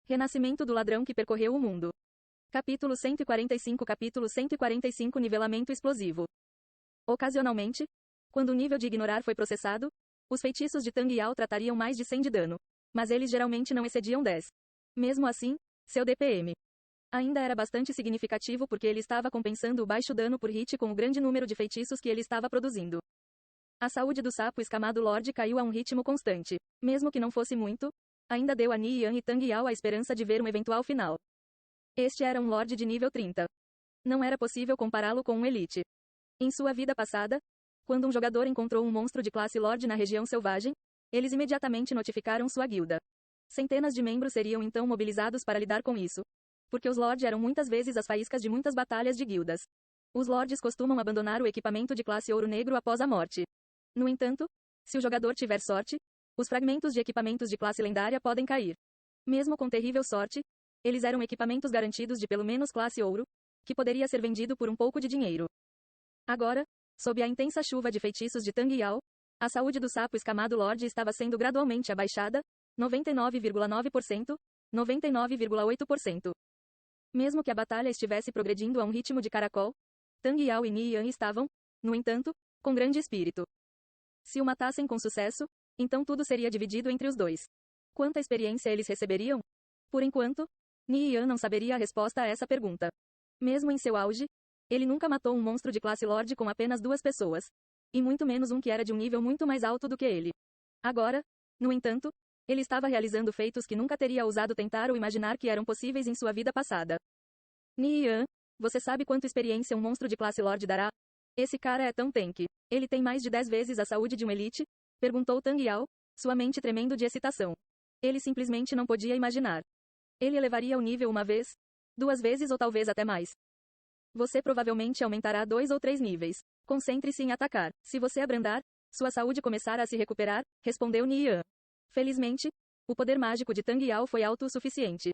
Renascimento do ladrão que percorreu o mundo. Capítulo 145 Nivelamento explosivo. Ocasionalmente, quando o nível de ignorar foi processado, os feitiços de Tang Yao tratariam mais de 100 de dano, mas eles geralmente não excediam 10. Mesmo assim, seu DPM ainda era bastante significativo porque ele estava compensando o baixo dano por hit com o grande número de feitiços que ele estava produzindo. A saúde do sapo escamado Lorde caiu a um ritmo constante. Mesmo que não fosse muito, ainda deu a Ni Yan e Tang Yao a esperança de ver um eventual final. Este era um Lorde de nível 30. Não era possível compará-lo com um Elite. Em sua vida passada, quando um jogador encontrou um monstro de classe Lorde na região selvagem, eles imediatamente notificaram sua guilda. Centenas de membros seriam então mobilizados para lidar com isso, porque os Lorde eram muitas vezes as faíscas de muitas batalhas de guildas. Os Lordes costumam abandonar o equipamento de classe Ouro Negro após a morte. No entanto, se o jogador tiver sorte, os fragmentos de equipamentos de classe lendária podem cair. Mesmo com terrível sorte, eles eram equipamentos garantidos de pelo menos classe Ouro, que poderia ser vendido por um pouco de dinheiro. Agora, sob a intensa chuva de feitiços de Tang Yao, a saúde do sapo escamado Lorde estava sendo gradualmente abaixada, 99,9%, 99,8%. Mesmo que a batalha estivesse progredindo a um ritmo de caracol, Tang Yao e Ni Yan estavam, no entanto, com grande espírito. Se o matassem com sucesso, então tudo seria dividido entre os dois. Quanta experiência eles receberiam? Por enquanto, Ni Yan não saberia a resposta a essa pergunta. Mesmo em seu auge, ele nunca matou um monstro de classe Lorde com apenas 2 pessoas. E muito menos um que era de um nível muito mais alto do que ele. Agora, no entanto, ele estava realizando feitos que nunca teria ousado tentar ou imaginar que eram possíveis em sua vida passada. Ni Yan, você sabe quanta experiência um monstro de classe Lorde dará? Esse cara é tão tanque. Ele tem mais de 10 vezes a saúde de um Elite? Perguntou Tang Yao, sua mente tremendo de excitação. Ele simplesmente não podia imaginar. Ele elevaria o nível 1 vez, 2 vezes ou talvez até mais. Você provavelmente aumentará 2 ou 3 níveis. Concentre-se em atacar. Se você abrandar, sua saúde começará a se recuperar, respondeu Ni Yan. Felizmente, o poder mágico de Tang Yao foi alto o suficiente.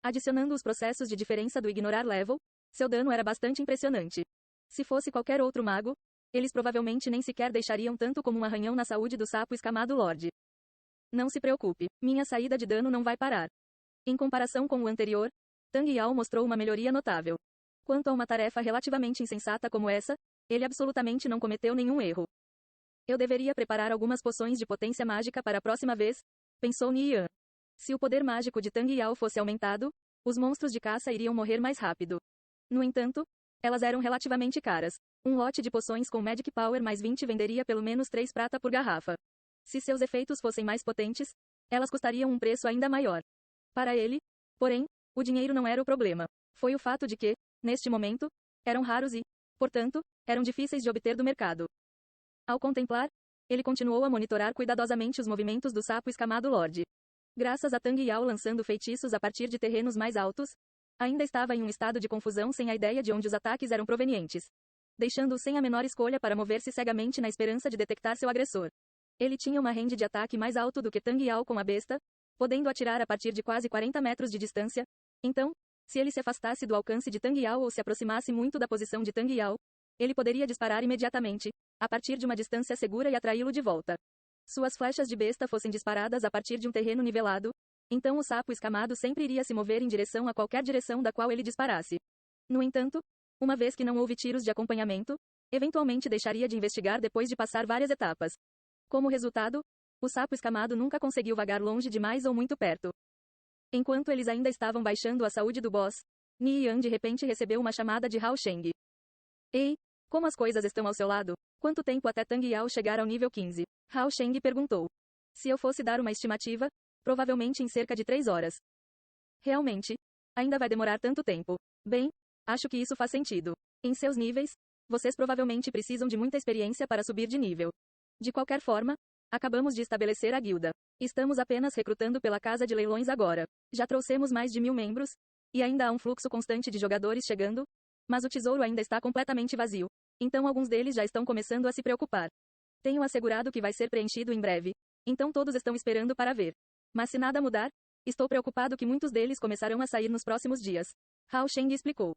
Adicionando os processos de diferença do ignorar level, seu dano era bastante impressionante. Se fosse qualquer outro mago, eles provavelmente nem sequer deixariam tanto como um arranhão na saúde do sapo escamado Lorde. Não se preocupe, minha saída de dano não vai parar. Em comparação com o anterior, Tang Yao mostrou uma melhoria notável. Quanto a uma tarefa relativamente insensata como essa, ele absolutamente não cometeu nenhum erro. Eu deveria preparar algumas poções de potência mágica para a próxima vez, pensou Ni Yan. Se o poder mágico de Tang Yao fosse aumentado, os monstros de caça iriam morrer mais rápido. No entanto, elas eram relativamente caras. Um lote de poções com Magic Power mais 20 venderia pelo menos 3 prata por garrafa. Se seus efeitos fossem mais potentes, elas custariam um preço ainda maior. Para ele, porém, o dinheiro não era o problema. Foi o fato de que, neste momento, eram raros e, portanto, eram difíceis de obter do mercado. Ao contemplar, ele continuou a monitorar cuidadosamente os movimentos do sapo escamado Lorde. Graças a Tang Yao lançando feitiços a partir de terrenos mais altos, ainda estava em um estado de confusão sem a ideia de onde os ataques eram provenientes, deixando-o sem a menor escolha para mover-se cegamente na esperança de detectar seu agressor. Ele tinha uma range de ataque mais alto do que Tang Yao com a besta, podendo atirar a partir de quase 40 metros de distância. Então, se ele se afastasse do alcance de Tang Yao ou se aproximasse muito da posição de Tang Yao, ele poderia disparar imediatamente, a partir de uma distância segura e atraí-lo de volta. Suas flechas de besta fossem disparadas a partir de um terreno nivelado, então o sapo escamado sempre iria se mover em direção a qualquer direção da qual ele disparasse. No entanto, uma vez que não houve tiros de acompanhamento, eventualmente deixaria de investigar depois de passar várias etapas. Como resultado, o sapo escamado nunca conseguiu vagar longe demais ou muito perto. Enquanto eles ainda estavam baixando a saúde do boss, Ni Yan de repente recebeu uma chamada de Hao Sheng. Ei, como as coisas estão ao seu lado? Quanto tempo até Tang Yao chegar ao nível 15? Hao Sheng perguntou. Se eu fosse dar uma estimativa, provavelmente em cerca de 3 horas. Realmente, ainda vai demorar tanto tempo. Bem, acho que isso faz sentido. Em seus níveis, vocês provavelmente precisam de muita experiência para subir de nível. De qualquer forma, acabamos de estabelecer a guilda. Estamos apenas recrutando pela casa de leilões agora. Já trouxemos mais de 1000 membros, e ainda há um fluxo constante de jogadores chegando, mas o tesouro ainda está completamente vazio. Então alguns deles já estão começando a se preocupar. Tenho assegurado que vai ser preenchido em breve. Então todos estão esperando para ver. Mas se nada mudar, estou preocupado que muitos deles começarão a sair nos próximos dias. Hao Sheng explicou.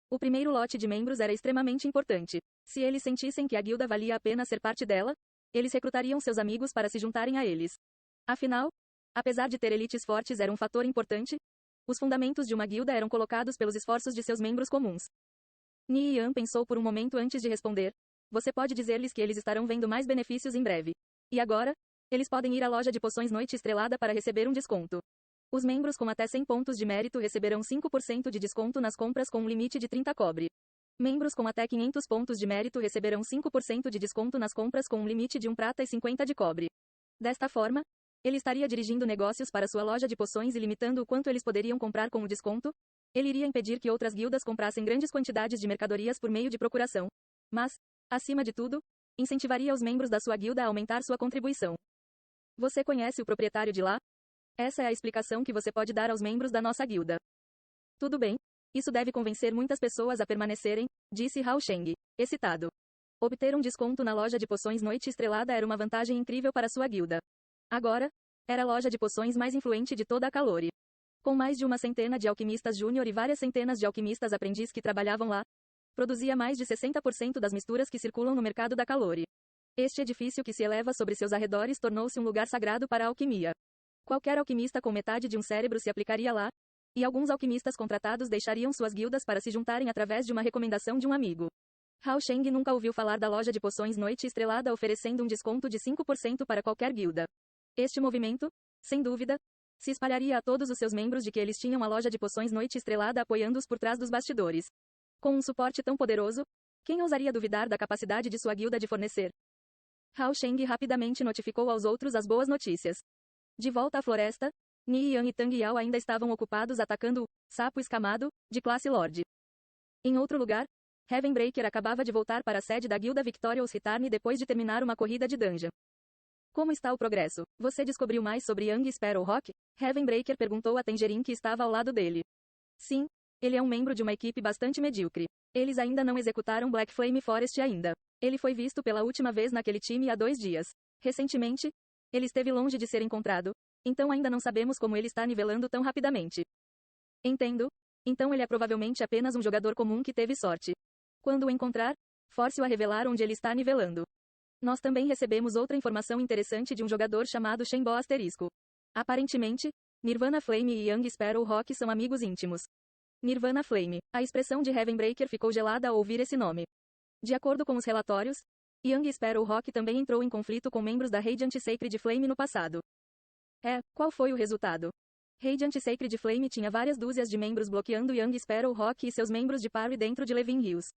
O primeiro lote de membros era extremamente importante. Se eles sentissem que a guilda valia a pena ser parte dela, eles recrutariam seus amigos para se juntarem a eles. Afinal, Apesar de ter elites fortes era um fator importante, os fundamentos de uma guilda eram colocados pelos esforços de seus membros comuns. Ni Yan pensou por um momento antes de responder. Você pode dizer-lhes que eles estarão vendo mais benefícios em breve. E agora? Eles podem ir à loja de poções Noite Estrelada para receber um desconto. Os membros com até 100 pontos de mérito receberão 5% de desconto nas compras com um limite de 30 cobre. Membros com até 500 pontos de mérito receberão 5% de desconto nas compras com um limite de 1 prata e 50 de cobre. Desta forma, ele estaria dirigindo negócios para sua loja de poções e limitando o quanto eles poderiam comprar com o desconto. Ele iria impedir que outras guildas comprassem grandes quantidades de mercadorias por meio de procuração. Mas, acima de tudo, incentivaria os membros da sua guilda a aumentar sua contribuição. Você conhece o proprietário de lá? Essa é a explicação que você pode dar aos membros da nossa guilda. Tudo bem. Isso deve convencer muitas pessoas a permanecerem, disse Hao Sheng, excitado. Obter um desconto na loja de poções Noite Estrelada era uma vantagem incrível para sua guilda. Agora, era a loja de poções mais influente de toda a Calore. Com mais de uma centena de alquimistas júnior e várias centenas de alquimistas aprendiz que trabalhavam lá, produzia mais de 60% das misturas que circulam no mercado da Calore. Este edifício que se eleva sobre seus arredores tornou-se um lugar sagrado para a alquimia. Qualquer alquimista com metade de um cérebro se aplicaria lá, e alguns alquimistas contratados deixariam suas guildas para se juntarem através de uma recomendação de um amigo. Hao Sheng nunca ouviu falar da loja de poções Noite Estrelada oferecendo um desconto de 5% para qualquer guilda. Este movimento, sem dúvida, se espalharia a todos os seus membros de que eles tinham a loja de poções Noite Estrelada apoiando-os por trás dos bastidores. Com um suporte tão poderoso, quem ousaria duvidar da capacidade de sua guilda de fornecer? Hao Sheng rapidamente notificou aos outros as boas notícias. De volta à floresta, Ni Yan e Tang Yao ainda estavam ocupados atacando o sapo escamado, de classe Lorde. Em outro lugar, Heavenbreaker acabava de voltar para a sede da guilda Victorious Return depois de terminar uma corrida de dungeon. Como está o progresso? Você descobriu mais sobre Young Sparrowhawk? Heavenbreaker perguntou a Tangerine que estava ao lado dele. Sim, ele é um membro de uma equipe bastante medíocre. Eles ainda não executaram Black Flame Forest ainda. Ele foi visto pela última vez naquele time há 2 dias. Recentemente, ele esteve longe de ser encontrado, então ainda não sabemos como ele está nivelando tão rapidamente. Entendo. Então ele é provavelmente apenas um jogador comum que teve sorte. Quando o encontrar, force-o a revelar onde ele está nivelando. Nós também recebemos outra informação interessante de um jogador chamado Shenbo Asterisco. Aparentemente, Nirvana Flame e Young Sparrowhawk são amigos íntimos. Nirvana Flame. A expressão de Heavenbreaker ficou gelada ao ouvir esse nome. De acordo com os relatórios, Young Sparrowhawk também entrou em conflito com membros da Radiant Sacred Flame no passado. Qual foi o resultado? Radiant Sacred Flame tinha várias dúzias de membros bloqueando Young Sparrowhawk e seus membros de party dentro de Levin Hills.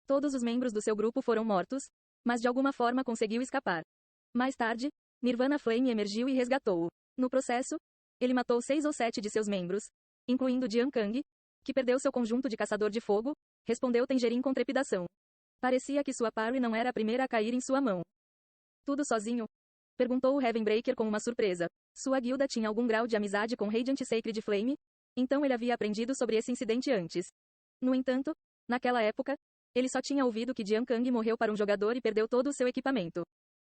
Todos os membros do seu grupo foram mortos, mas de alguma forma conseguiu escapar. Mais tarde, Nirvana Flame emergiu e resgatou-o. No processo, ele matou 6 ou 7 de seus membros, incluindo Jian Kang, que perdeu seu conjunto de caçador de fogo, respondeu Tangerine com trepidação. Parecia que sua party não era a primeira a cair em sua mão. Tudo sozinho? Perguntou o Heavenbreaker com uma surpresa. Sua guilda tinha algum grau de amizade com Radiant Sacred Flame? Então ele havia aprendido sobre esse incidente antes. No entanto, naquela época, ele só tinha ouvido que Jian Kang morreu para um jogador e perdeu todo o seu equipamento.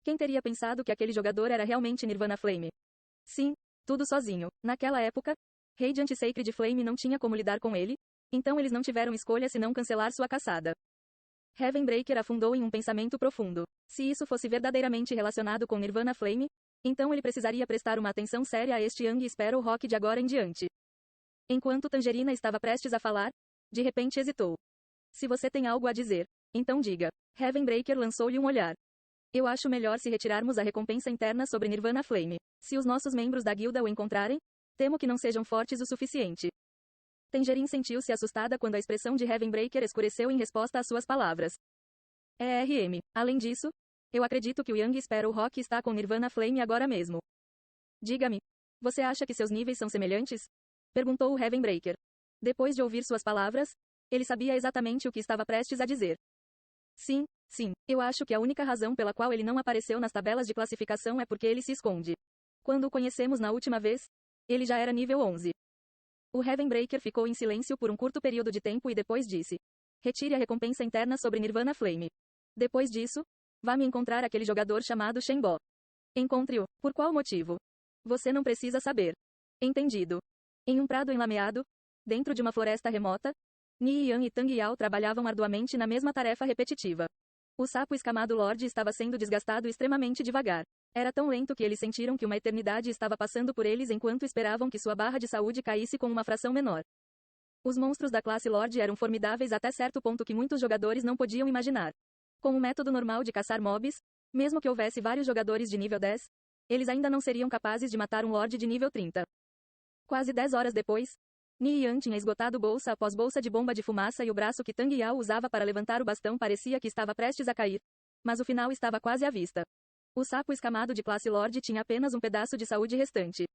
Quem teria pensado que aquele jogador era realmente Nirvana Flame? Sim, tudo sozinho. Naquela época, Radiant Sacred Flame não tinha como lidar com ele, então eles não tiveram escolha senão cancelar sua caçada. Heavenbreaker afundou em um pensamento profundo. Se isso fosse verdadeiramente relacionado com Nirvana Flame, então ele precisaria prestar uma atenção séria a este Young Sparrowhawk de agora em diante. Enquanto Tangerina estava prestes a falar, de repente hesitou. Se você tem algo a dizer, então diga. Heavenbreaker lançou-lhe um olhar. Eu acho melhor se retirarmos a recompensa interna sobre Nirvana Flame. Se os nossos membros da guilda o encontrarem, temo que não sejam fortes o suficiente. Tangerine sentiu-se assustada quando a expressão de Heavenbreaker escureceu em resposta às suas palavras. Além disso, eu acredito que o Young Sparrowhawk está com Nirvana Flame agora mesmo. Diga-me, você acha que seus níveis são semelhantes? Perguntou o Heavenbreaker. Depois de ouvir suas palavras, ele sabia exatamente o que estava prestes a dizer. Sim, eu acho que a única razão pela qual ele não apareceu nas tabelas de classificação é porque ele se esconde. Quando o conhecemos na última vez, ele já era nível 11. O Heavenbreaker ficou em silêncio por um curto período de tempo e depois disse. Retire a recompensa interna sobre Nirvana Flame. Depois disso, vá me encontrar aquele jogador chamado Shenbo. Encontre-o. Por qual motivo? Você não precisa saber. Entendido. Em um prado enlameado, dentro de uma floresta remota, Ni Yan e Tang Yao trabalhavam arduamente na mesma tarefa repetitiva. O sapo escamado Lorde estava sendo desgastado extremamente devagar. Era tão lento que eles sentiram que uma eternidade estava passando por eles enquanto esperavam que sua barra de saúde caísse com uma fração menor. Os monstros da classe Lorde eram formidáveis até certo ponto que muitos jogadores não podiam imaginar. Com o método normal de caçar mobs, mesmo que houvesse vários jogadores de nível 10, eles ainda não seriam capazes de matar um Lorde de nível 30. Quase 10 horas depois, Ni Yan tinha esgotado bolsa após bolsa de bomba de fumaça e o braço que Tang Yao usava para levantar o bastão parecia que estava prestes a cair. Mas o final estava quase à vista. O sapo escamado de classe Lorde tinha apenas um pedaço de saúde restante.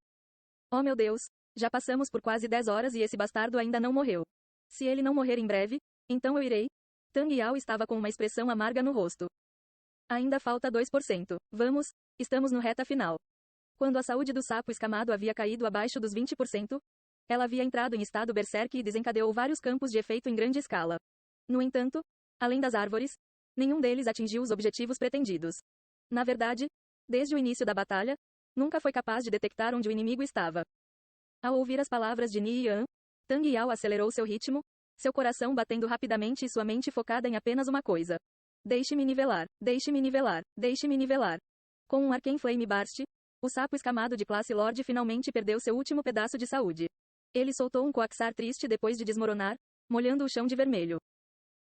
Oh meu Deus, já passamos por quase 10 horas e esse bastardo ainda não morreu. Se ele não morrer em breve, então eu irei. Tang Yao estava com uma expressão amarga no rosto. Ainda falta 2%. Vamos, estamos no reta final. Quando a saúde do sapo escamado havia caído abaixo dos 20%, ela havia entrado em estado berserk e desencadeou vários campos de efeito em grande escala. No entanto, além das árvores, nenhum deles atingiu os objetivos pretendidos. Na verdade, desde o início da batalha, nunca foi capaz de detectar onde o inimigo estava. Ao ouvir as palavras de Ni Yan, Tang Yao acelerou seu ritmo, seu coração batendo rapidamente e sua mente focada em apenas uma coisa. Deixe-me nivelar, deixe-me nivelar, deixe-me nivelar. Com um Arcane Flame Burst, o sapo escamado de classe Lorde finalmente perdeu seu último pedaço de saúde. Ele soltou um coaxar triste depois de desmoronar, molhando o chão de vermelho.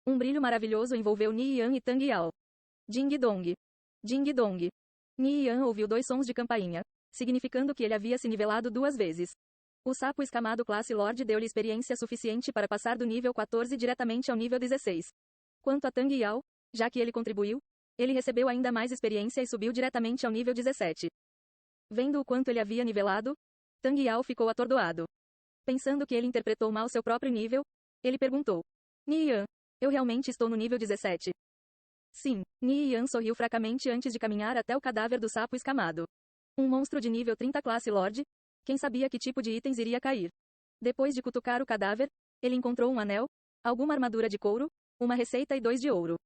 Um brilho maravilhoso envolveu Ni Yan e Tang Yao. Ding dong. Ding dong. Ni Yan ouviu 2 sons de campainha, significando que ele havia se nivelado 2 vezes. O sapo escamado classe Lorde deu-lhe experiência suficiente para passar do nível 14 diretamente ao nível 16. Quanto a Tang Yao, já que ele contribuiu, ele recebeu ainda mais experiência e subiu diretamente ao nível 17. Vendo o quanto ele havia nivelado, Tang Yao ficou atordoado. Pensando que ele interpretou mal seu próprio nível, ele perguntou: Ni Yan, eu realmente estou no nível 17? Sim, Ni Yan sorriu fracamente antes de caminhar até o cadáver do sapo escamado. Um monstro de nível 30 classe Lorde? Quem sabia que tipo de itens iria cair? Depois de cutucar o cadáver, ele encontrou um anel, alguma armadura de couro, uma receita e 2 de ouro.